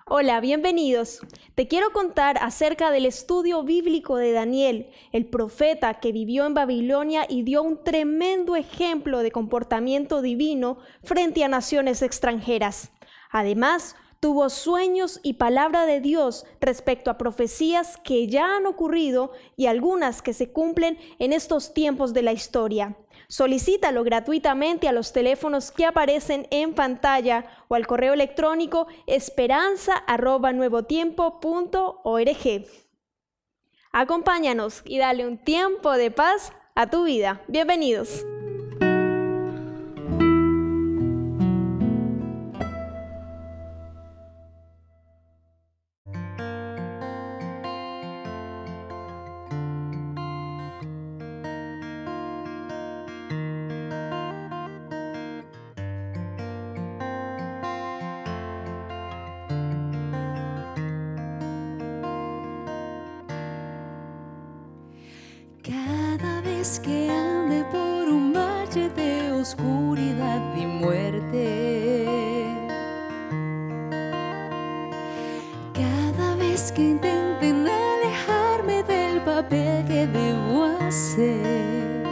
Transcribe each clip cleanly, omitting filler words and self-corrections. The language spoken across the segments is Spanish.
Hola, bienvenidos. Te quiero contar acerca del estudio bíblico de Daniel, el profeta que vivió en Babilonia y dio un tremendo ejemplo de comportamiento divino frente a naciones extranjeras. Además, tuvo sueños y palabra de Dios respecto a profecías que ya han ocurrido y algunas que se cumplen en estos tiempos de la historia. Solicítalo gratuitamente a los teléfonos que aparecen en pantalla o al correo electrónico esperanza@nuevotiempo.org. Acompáñanos y dale un tiempo de paz a tu vida. Bienvenidos. Cada vez que ande por un valle de oscuridad y muerte, cada vez que intenten alejarme del papel que debo hacer,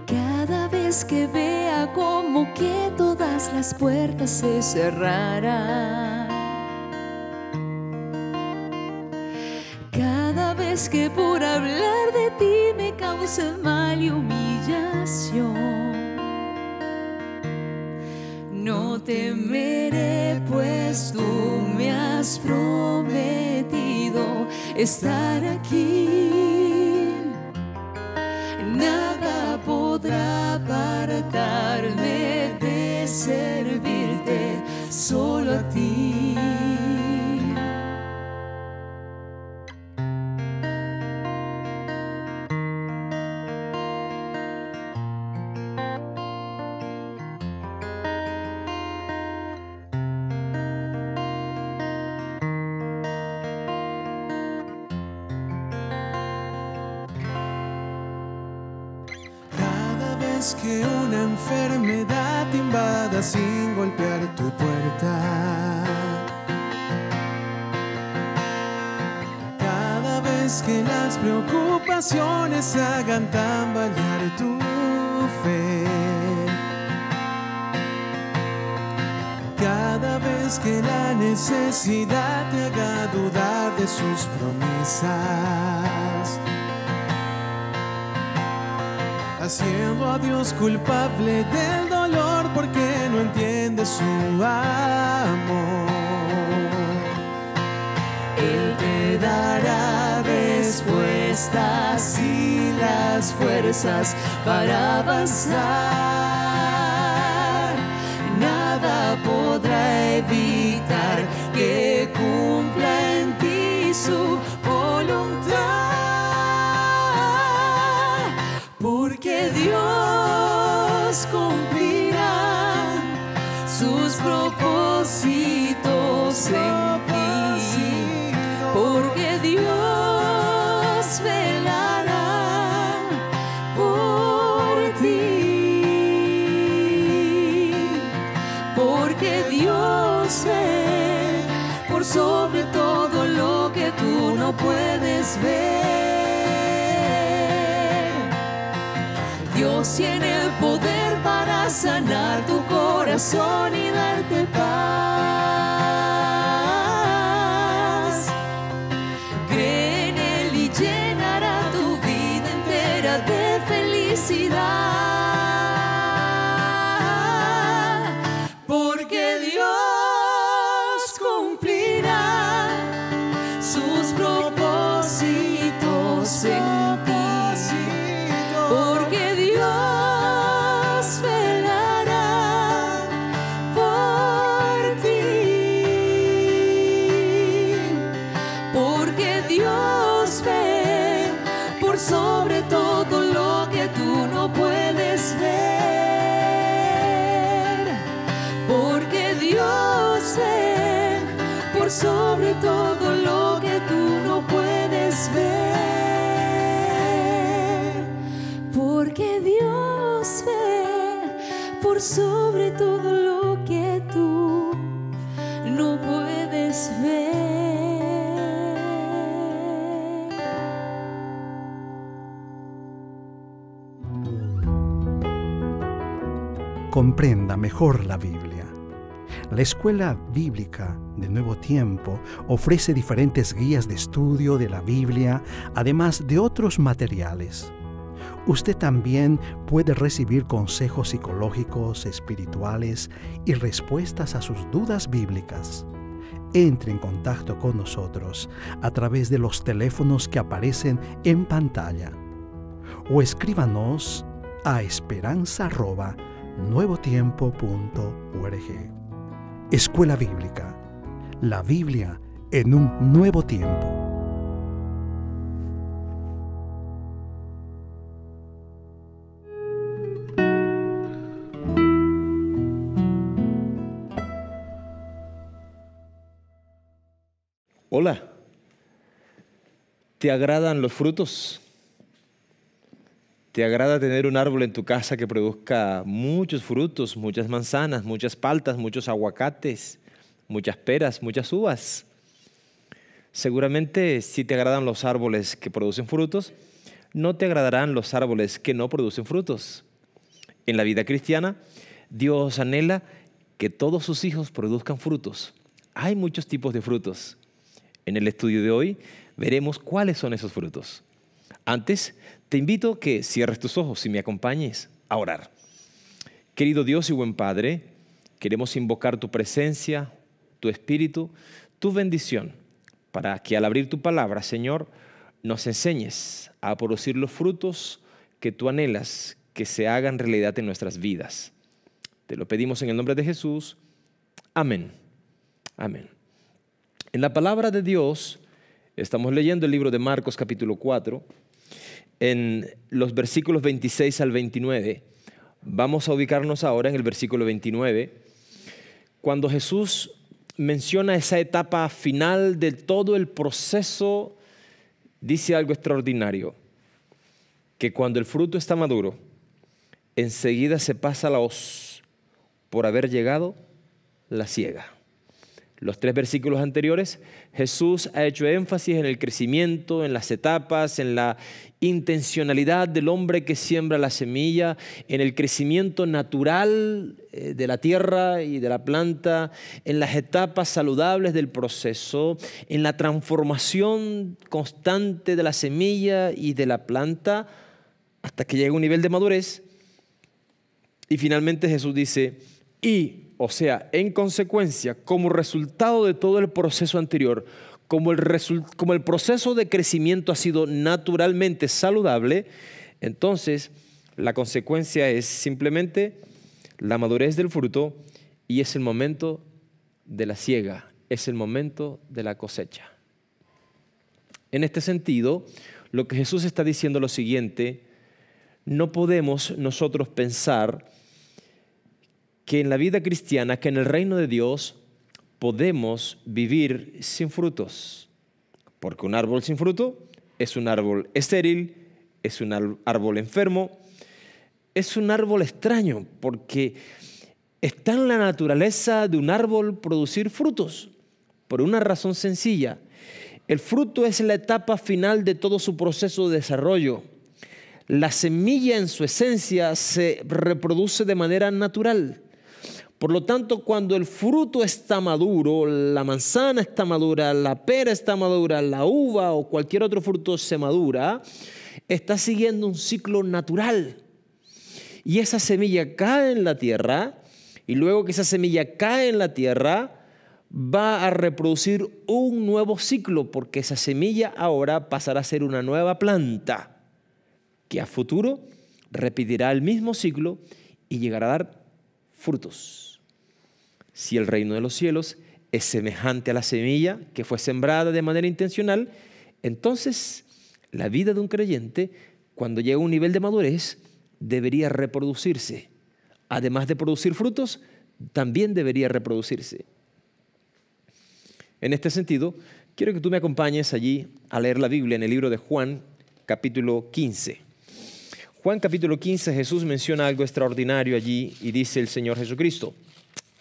cada vez que vea como que todas las puertas se cerrarán, cada vez que por hablar de ti me cause mal y humillación, no temeré, pues tú me has prometido estar aquí. Nada podrá apartarme de servirte solo a ti. Que una enfermedad te invada sin golpear tu puerta, cada vez que las preocupaciones hagan tambalear tu fe, cada vez que la necesidad te haga dudar de sus promesas, haciendo a Dios culpable del dolor porque no entiende su amor. Él te dará respuestas y las fuerzas para avanzar. Nada podrá evitar que cumpla en ti su voluntad. Porque Dios cumplirá sus propósitos en ti. Porque Dios velará por ti. Porque Dios ve por sobre todo lo que tú no puedes ver. Dios tiene el poder para sanar tu corazón y darte paz. Cree en Él y llenará tu vida entera de felicidad. Porque Dios cumplirá sus propósitos en ti. Porque Dios velará por ti. Porque Dios ve por sobre todo lo que tú no puedes ver. Porque Dios ve por sobre todo lo que tú no puedes ver. Porque Dios ve por sobre todo lo que tú comprenda mejor la Biblia. La Escuela Bíblica de Nuevo Tiempo ofrece diferentes guías de estudio de la Biblia, además de otros materiales. Usted también puede recibir consejos psicológicos, espirituales y respuestas a sus dudas bíblicas. Entre en contacto con nosotros a través de los teléfonos que aparecen en pantalla o escríbanos a esperanza@nuevotiempo.org. Escuela Bíblica, la Biblia en un nuevo tiempo. Hola, ¿te agradan los frutos? ¿Te agrada tener un árbol en tu casa que produzca muchos frutos, muchas manzanas, muchas paltas, muchos aguacates, muchas peras, muchas uvas? Seguramente si te agradan los árboles que producen frutos, no te agradarán los árboles que no producen frutos. En la vida cristiana, Dios anhela que todos sus hijos produzcan frutos. Hay muchos tipos de frutos. En el estudio de hoy veremos cuáles son esos frutos. Antes, te invito a que cierres tus ojos y me acompañes a orar. Querido Dios y buen Padre, queremos invocar tu presencia, tu espíritu, tu bendición, para que al abrir tu palabra, Señor, nos enseñes a producir los frutos que tú anhelas que se hagan realidad en nuestras vidas. Te lo pedimos en el nombre de Jesús. Amén. Amén. En la palabra de Dios, estamos leyendo el libro de Marcos capítulo 4, en los versículos 26 al 29. Vamos a ubicarnos ahora en el versículo 29, cuando Jesús menciona esa etapa final de todo el proceso, dice algo extraordinario, que cuando el fruto está maduro, enseguida se pasa la hoz, por haber llegado la siega. Los 3 versículos anteriores, Jesús ha hecho énfasis en el crecimiento, en las etapas, en la intencionalidad del hombre que siembra la semilla, en el crecimiento natural de la tierra y de la planta, en las etapas saludables del proceso, en la transformación constante de la semilla y de la planta hasta que llega a un nivel de madurez. Y finalmente Jesús dice, o sea, en consecuencia, como resultado de todo el proceso anterior, como el proceso de crecimiento ha sido naturalmente saludable, entonces la consecuencia es simplemente la madurez del fruto y es el momento de la siega, es el momento de la cosecha. En este sentido, lo que Jesús está diciendo es lo siguiente: no podemos nosotros pensar que en la vida cristiana, que en el reino de Dios, podemos vivir sin frutos. Porque un árbol sin fruto es un árbol estéril, es un árbol enfermo, es un árbol extraño, porque está en la naturaleza de un árbol producir frutos, por una razón sencilla. El fruto es la etapa final de todo su proceso de desarrollo. La semilla en su esencia se reproduce de manera natural. Por lo tanto, cuando el fruto está maduro, la manzana está madura, la pera está madura, la uva o cualquier otro fruto se madura, está siguiendo un ciclo natural. Y esa semilla cae en la tierra, y luego que esa semilla cae en la tierra, va a reproducir un nuevo ciclo, porque esa semilla ahora pasará a ser una nueva planta, que a futuro repetirá el mismo ciclo y llegará a dar frutos. Si el reino de los cielos es semejante a la semilla que fue sembrada de manera intencional, entonces la vida de un creyente, cuando llega a un nivel de madurez, debería reproducirse. Además de producir frutos, también debería reproducirse. En este sentido, quiero que tú me acompañes allí a leer la Biblia en el libro de Juan, capítulo 15. Juan, capítulo 15, Jesús menciona algo extraordinario allí y dice el Señor Jesucristo,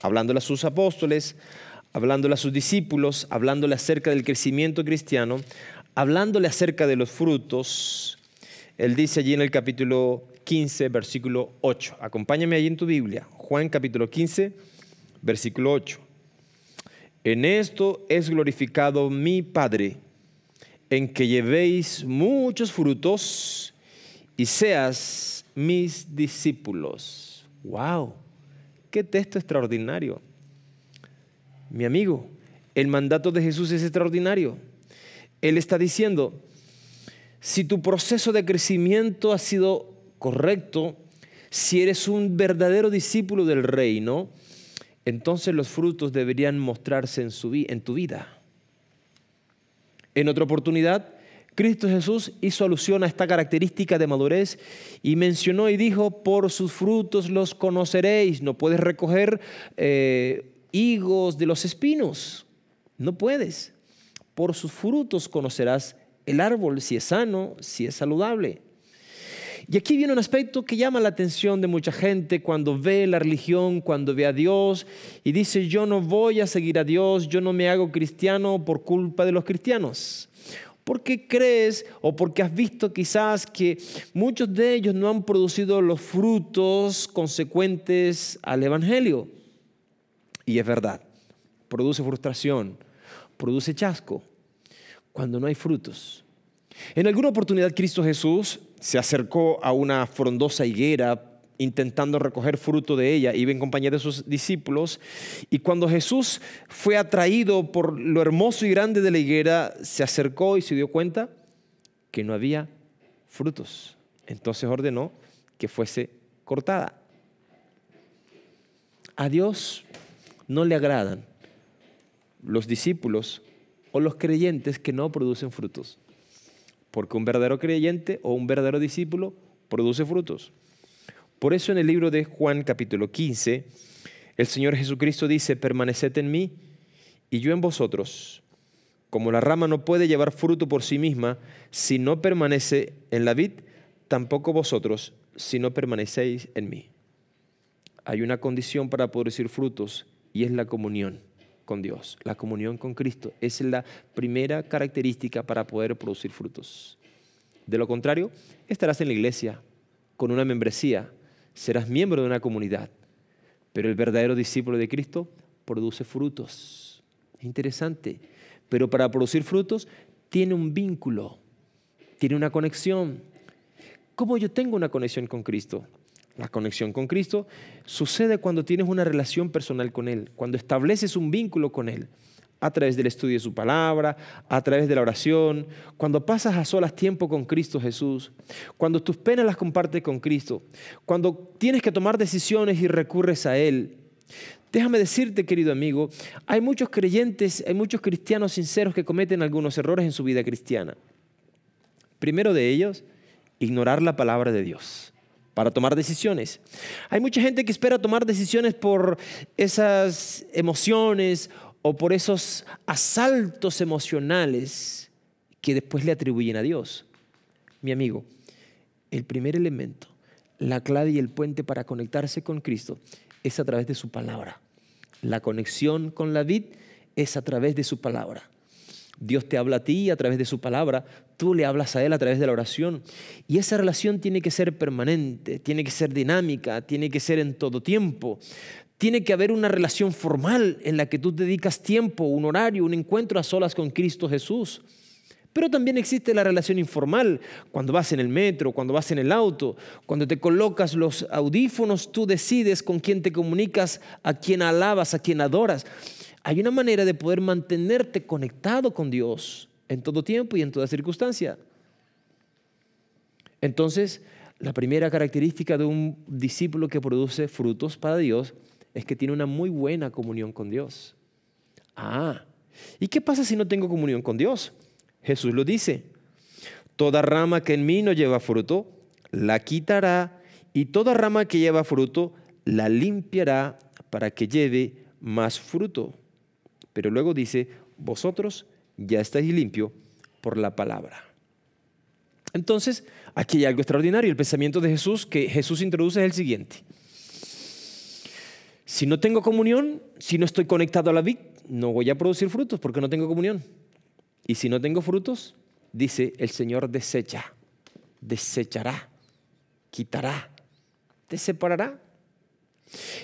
hablándole a sus apóstoles, hablándole a sus discípulos, hablándole acerca del crecimiento cristiano, hablándole acerca de los frutos. Él dice allí en el capítulo 15, versículo 8. Acompáñame ahí en tu Biblia. Juan capítulo 15, versículo 8. En esto es glorificado mi Padre, en que llevéis muchos frutos y seas mis discípulos. ¡Wow! ¡Qué texto extraordinario! Mi amigo, el mandato de Jesús es extraordinario. Él está diciendo, si tu proceso de crecimiento ha sido correcto, si eres un verdadero discípulo del reino, entonces los frutos deberían mostrarse en tu vida. En otra oportunidad, Cristo Jesús hizo alusión a esta característica de madurez y mencionó y dijo, por sus frutos los conoceréis. No puedes recoger higos de los espinos, no puedes. Por sus frutos conocerás el árbol, si es sano, si es saludable. Y aquí viene un aspecto que llama la atención de mucha gente cuando ve la religión, cuando ve a Dios y dice, yo no voy a seguir a Dios, yo no me hago cristiano por culpa de los cristianos. Porque crees o porque has visto quizás que muchos de ellos no han producido los frutos consecuentes al Evangelio. Y es verdad, produce frustración, produce chasco cuando no hay frutos. En alguna oportunidad Cristo Jesús se acercó a una frondosa higuera intentando recoger fruto de ella, iba en compañía de sus discípulos, y cuando Jesús fue atraído por lo hermoso y grande de la higuera, se acercó y se dio cuenta que no había frutos. Entonces ordenó que fuese cortada. A Dios no le agradan los discípulos o los creyentes que no producen frutos, porque un verdadero creyente o un verdadero discípulo produce frutos. Por eso en el libro de Juan capítulo 15, el Señor Jesucristo dice, permaneced en mí y yo en vosotros. Como la rama no puede llevar fruto por sí misma si no permanece en la vid, tampoco vosotros si no permanecéis en mí. Hay una condición para producir frutos y es la comunión con Dios. La comunión con Cristo es la primera característica para poder producir frutos. De lo contrario, estarás en la iglesia con una membresía, serás miembro de una comunidad, pero el verdadero discípulo de Cristo produce frutos. Es interesante, pero para producir frutos tiene un vínculo, tiene una conexión. ¿Cómo yo tengo una conexión con Cristo? La conexión con Cristo sucede cuando tienes una relación personal con Él, cuando estableces un vínculo con Él, a través del estudio de su palabra, a través de la oración, cuando pasas a solas tiempo con Cristo Jesús, cuando tus penas las compartes con Cristo, cuando tienes que tomar decisiones y recurres a Él. Déjame decirte, querido amigo, hay muchos creyentes, hay muchos cristianos sinceros que cometen algunos errores en su vida cristiana. Primero de ellos, ignorar la palabra de Dios para tomar decisiones. Hay mucha gente que espera tomar decisiones por esas emociones o por esos asaltos emocionales que después le atribuyen a Dios. Mi amigo, el primer elemento, la clave y el puente para conectarse con Cristo es a través de su palabra. La conexión con la vid es a través de su palabra. Dios te habla a ti a través de su palabra, tú le hablas a Él a través de la oración. Y esa relación tiene que ser permanente, tiene que ser dinámica, tiene que ser en todo tiempo. Tiene que haber una relación formal en la que tú dedicas tiempo, un horario, un encuentro a solas con Cristo Jesús. Pero también existe la relación informal, cuando vas en el metro, cuando vas en el auto, cuando te colocas los audífonos, tú decides con quién te comunicas, a quién alabas, a quién adoras. Hay una manera de poder mantenerte conectado con Dios en todo tiempo y en toda circunstancia. Entonces, la primera característica de un discípulo que produce frutos para Dios es que tiene una muy buena comunión con Dios. ¿Y qué pasa si no tengo comunión con Dios? Jesús lo dice, toda rama que en mí no lleva fruto, la quitará, y toda rama que lleva fruto, la limpiará para que lleve más fruto. Pero luego dice, vosotros ya estáis limpios por la palabra. Entonces, aquí hay algo extraordinario. El pensamiento de Jesús que Jesús introduce es el siguiente. Si no tengo comunión, si no estoy conectado a la vid, no voy a producir frutos porque no tengo comunión. Y si no tengo frutos, dice el Señor desechará. quitará, te separará.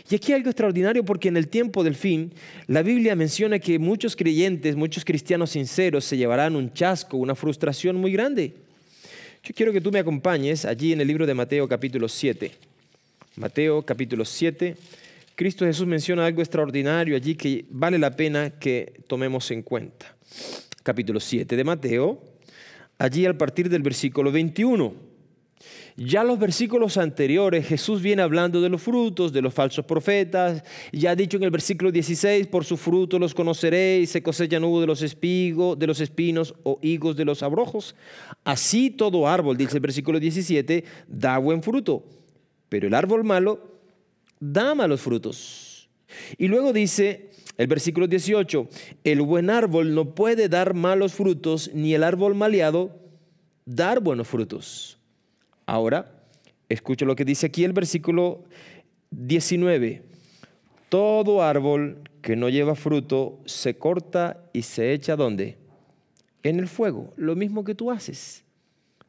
Y aquí hay algo extraordinario porque en el tiempo del fin, la Biblia menciona que muchos creyentes, muchos cristianos sinceros se llevarán un chasco, una frustración muy grande. Yo quiero que tú me acompañes allí en el libro de Mateo capítulo 7. Mateo capítulo 7. Cristo Jesús menciona algo extraordinario allí que vale la pena que tomemos en cuenta. Capítulo 7 de Mateo, allí a partir del versículo 21. Ya los versículos anteriores, Jesús viene hablando de los frutos, de los falsos profetas. Ya ha dicho en el versículo 16, por su fruto los conoceréis, se cosechan uvas de los espinos o higos de los abrojos. Así todo árbol, dice el versículo 17, da buen fruto, pero el árbol malo da malos frutos. Y luego dice el versículo 18, el buen árbol no puede dar malos frutos, ni el árbol maleado dar buenos frutos. Ahora, escucha lo que dice aquí el versículo 19. Todo árbol que no lleva fruto se corta y se echa ¿dónde? En el fuego, lo mismo que tú haces.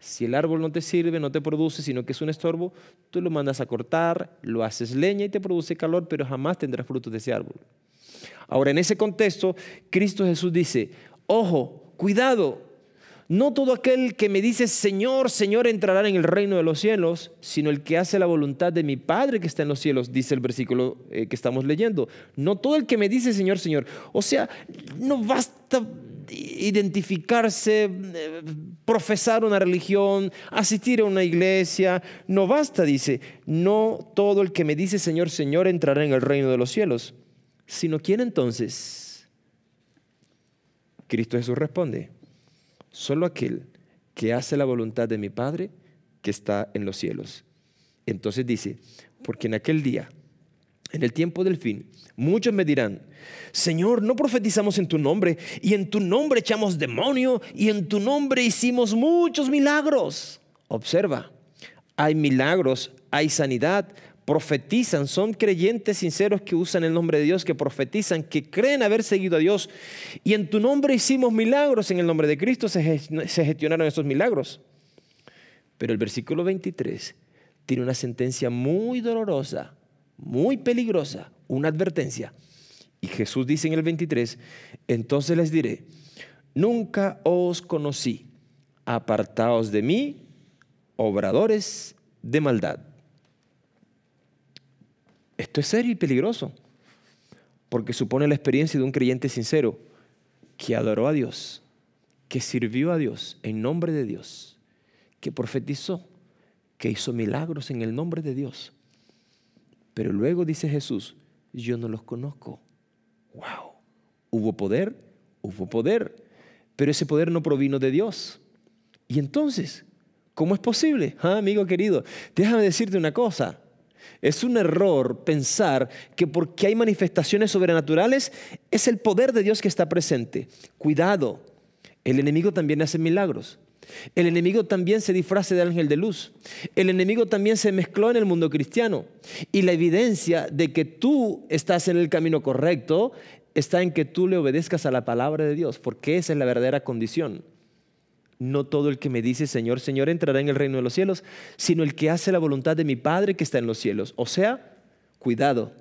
Si el árbol no te sirve, no te produce, sino que es un estorbo, tú lo mandas a cortar, lo haces leña y te produce calor, pero jamás tendrás frutos de ese árbol. Ahora, en ese contexto, Cristo Jesús dice, ojo, cuidado. No todo aquel que me dice, Señor, Señor, entrará en el reino de los cielos, sino el que hace la voluntad de mi Padre que está en los cielos, dice el versículo que estamos leyendo. No todo el que me dice, Señor, Señor. O sea, no basta identificarse, profesar una religión, asistir a una iglesia. No basta, dice, no todo el que me dice, Señor, Señor, entrará en el reino de los cielos. Sino, ¿quién entonces? Cristo Jesús responde. Solo aquel que hace la voluntad de mi Padre que está en los cielos. Entonces dice, porque en aquel día, en el tiempo del fin, muchos me dirán, Señor, ¿no profetizamos en tu nombre? Y en tu nombre echamos demonio, y en tu nombre hicimos muchos milagros. Observa, hay milagros, hay sanidad, profetizan, son creyentes sinceros que usan el nombre de Dios, que profetizan, que creen haber seguido a Dios. Y en tu nombre hicimos milagros, en el nombre de Cristo se gestionaron esos milagros. Pero el versículo 23 tiene una sentencia muy dolorosa, muy peligrosa, una advertencia. Y Jesús dice en el 23, entonces les diré, nunca os conocí, apartaos de mí, obradores de maldad. Esto es serio y peligroso, porque supone la experiencia de un creyente sincero que adoró a Dios, que sirvió a Dios en nombre de Dios, que profetizó, que hizo milagros en el nombre de Dios. Pero luego dice Jesús, yo no los conozco. ¡Wow! Hubo poder, pero ese poder no provino de Dios. Y entonces, ¿cómo es posible? Amigo querido, déjame decirte una cosa. Es un error pensar que porque hay manifestaciones sobrenaturales es el poder de Dios que está presente. Cuidado, el enemigo también hace milagros. El enemigo también se disfraza de ángel de luz. El enemigo también se mezcló en el mundo cristiano. Y la evidencia de que tú estás en el camino correcto está en que tú le obedezcas a la palabra de Dios, porque esa es la verdadera condición. No todo el que me dice, Señor, Señor, entrará en el reino de los cielos, sino el que hace la voluntad de mi Padre que está en los cielos. O sea, cuidado,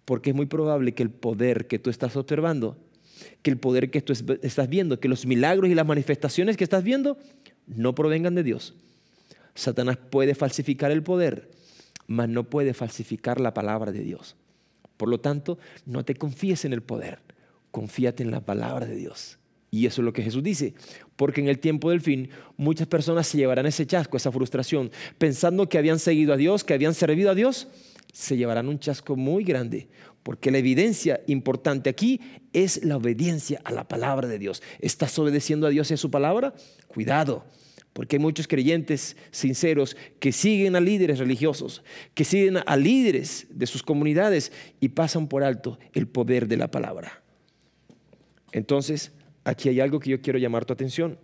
porque es muy probable que el poder que tú estás observando, que el poder que tú estás viendo, que los milagros y las manifestaciones que estás viendo no provengan de Dios. Satanás puede falsificar el poder, mas no puede falsificar la palabra de Dios. Por lo tanto, no te confíes en el poder, confíate en la palabra de Dios. Y eso es lo que Jesús dice, porque en el tiempo del fin muchas personas se llevarán ese chasco, esa frustración, pensando que habían seguido a Dios, que habían servido a Dios, se llevarán un chasco muy grande, porque la evidencia importante aquí es la obediencia a la palabra de Dios. ¿Estás obedeciendo a Dios y a su palabra? Cuidado, porque hay muchos creyentes sinceros que siguen a líderes religiosos, que siguen a líderes de sus comunidades y pasan por alto el poder de la palabra. Entonces, aquí hay algo que yo quiero llamar tu atención.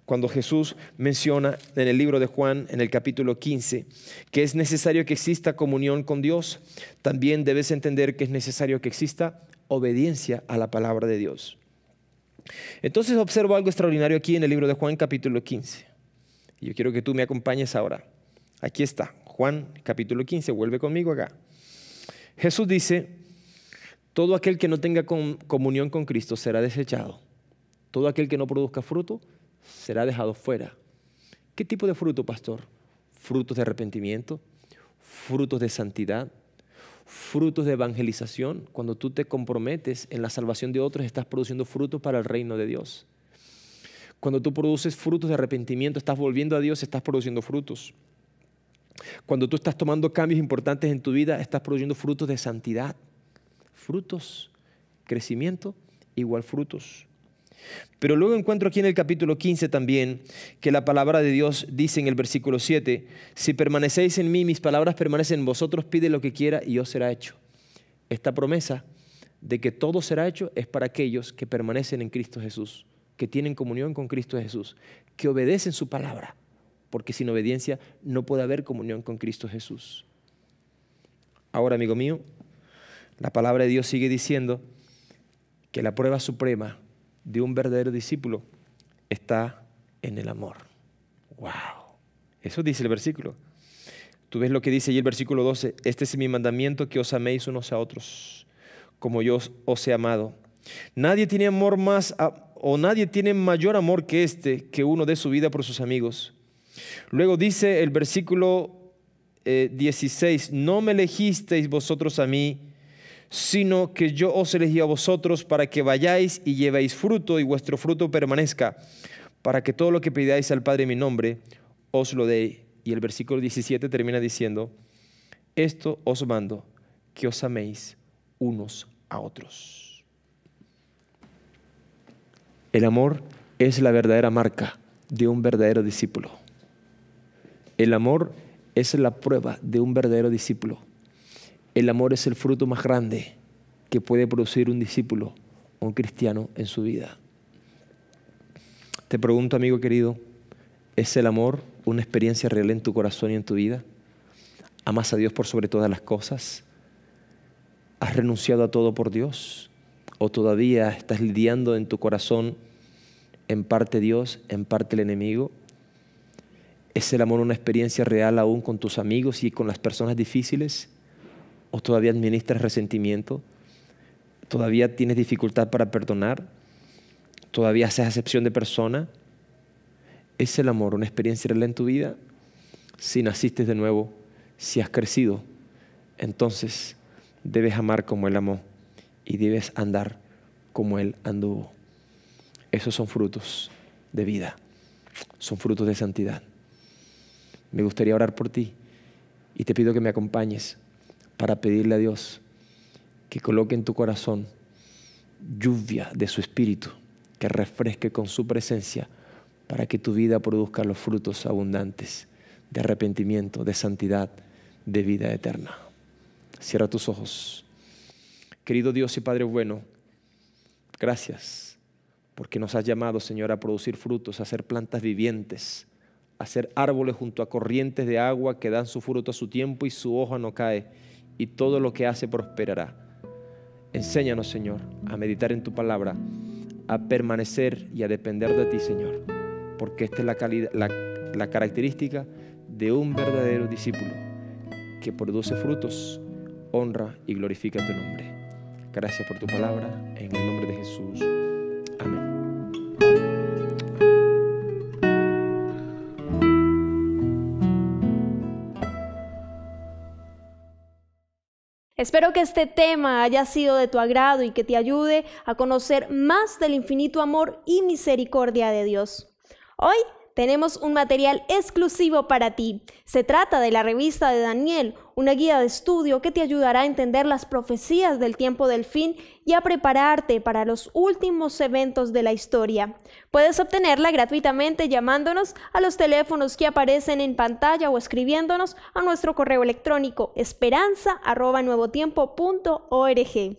Cuando Jesús menciona en el libro de Juan, en el capítulo 15, que es necesario que exista comunión con Dios, también debes entender que es necesario que exista obediencia a la palabra de Dios. Entonces observo algo extraordinario aquí en el libro de Juan, capítulo 15. Y yo quiero que tú me acompañes ahora Aquí está, Juan capítulo 15, vuelve conmigo acá. Jesús dice, todo aquel que no tenga comunión con Cristo será desechado. Todo aquel que no produzca fruto será dejado fuera. ¿Qué tipo de fruto, pastor? Frutos de arrepentimiento, frutos de santidad, frutos de evangelización. Cuando tú te comprometes en la salvación de otros, estás produciendo frutos para el reino de Dios. Cuando tú produces frutos de arrepentimiento, estás volviendo a Dios, estás produciendo frutos. Cuando tú estás tomando cambios importantes en tu vida, estás produciendo frutos de santidad. Frutos, crecimiento, igual frutos. Pero luego encuentro aquí en el capítulo 15 también que la palabra de Dios dice en el versículo 7, si permanecéis en mí, mis palabras permanecen en vosotros, pide lo que quiera y os será hecho. Esta promesa de que todo será hecho es para aquellos que permanecen en Cristo Jesús, que tienen comunión con Cristo Jesús, que obedecen su palabra, porque sin obediencia no puede haber comunión con Cristo Jesús. Ahora, amigo mío, la palabra de Dios sigue diciendo que la prueba suprema de un verdadero discípulo está en el amor. ¡Wow! Eso dice el versículo. Tú ves lo que dice allí el versículo 12. Este es mi mandamiento, que os améis unos a otros, como yo os he amado. Nadie tiene amor más, nadie tiene mayor amor que este, que uno dé su vida por sus amigos. Luego dice el versículo 16, no me elegisteis vosotros a mí, sino que yo os elegí a vosotros para que vayáis y llevéis fruto y vuestro fruto permanezca, para que todo lo que pidáis al Padre en mi nombre os lo dé. Y el versículo 17 termina diciendo, esto os mando, que os améis unos a otros. El amor es la verdadera marca de un verdadero discípulo. El amor es la prueba de un verdadero discípulo. El amor es el fruto más grande que puede producir un discípulo, un cristiano en su vida. Te pregunto, amigo querido, ¿es el amor una experiencia real en tu corazón y en tu vida? ¿Amas a Dios por sobre todas las cosas? ¿Has renunciado a todo por Dios? ¿O todavía estás lidiando en tu corazón en parte Dios, en parte el enemigo? ¿Es el amor una experiencia real aún con tus amigos y con las personas difíciles? ¿O todavía administras resentimiento? ¿Todavía tienes dificultad para perdonar? ¿Todavía haces acepción de persona? ¿Es el amor una experiencia real en tu vida? Si naciste de nuevo, si has crecido, entonces debes amar como Él amó y debes andar como Él anduvo. Esos son frutos de vida, son frutos de santidad. Me gustaría orar por ti y te pido que me acompañes para pedirle a Dios que coloque en tu corazón lluvia de su Espíritu, que refresque con su presencia para que tu vida produzca los frutos abundantes de arrepentimiento, de santidad, de vida eterna. Cierra tus ojos. Querido Dios y Padre bueno, gracias porque nos has llamado, Señor, a producir frutos, a ser plantas vivientes, a ser árboles junto a corrientes de agua que dan su fruto a su tiempo y su hoja no cae, y todo lo que hace prosperará. Enséñanos, Señor, a meditar en tu palabra, a permanecer y a depender de ti, Señor, porque esta es la característica de un verdadero discípulo que produce frutos, honra y glorifica tu nombre. Gracias por tu palabra, en el nombre de Jesús. Amén. Espero que este tema haya sido de tu agrado y que te ayude a conocer más del infinito amor y misericordia de Dios. Hoy tenemos un material exclusivo para ti. Se trata de la revista de Daniel, una guía de estudio que te ayudará a entender las profecías del tiempo del fin y a prepararte para los últimos eventos de la historia. Puedes obtenerla gratuitamente llamándonos a los teléfonos que aparecen en pantalla o escribiéndonos a nuestro correo electrónico esperanza@nuevotiempo.org.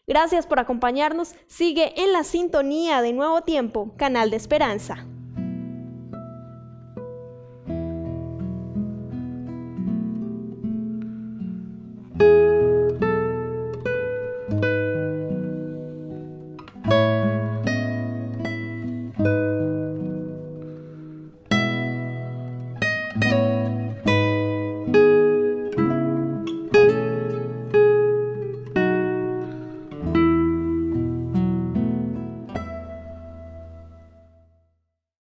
Gracias por acompañarnos. Sigue en la sintonía de Nuevo Tiempo, canal de esperanza.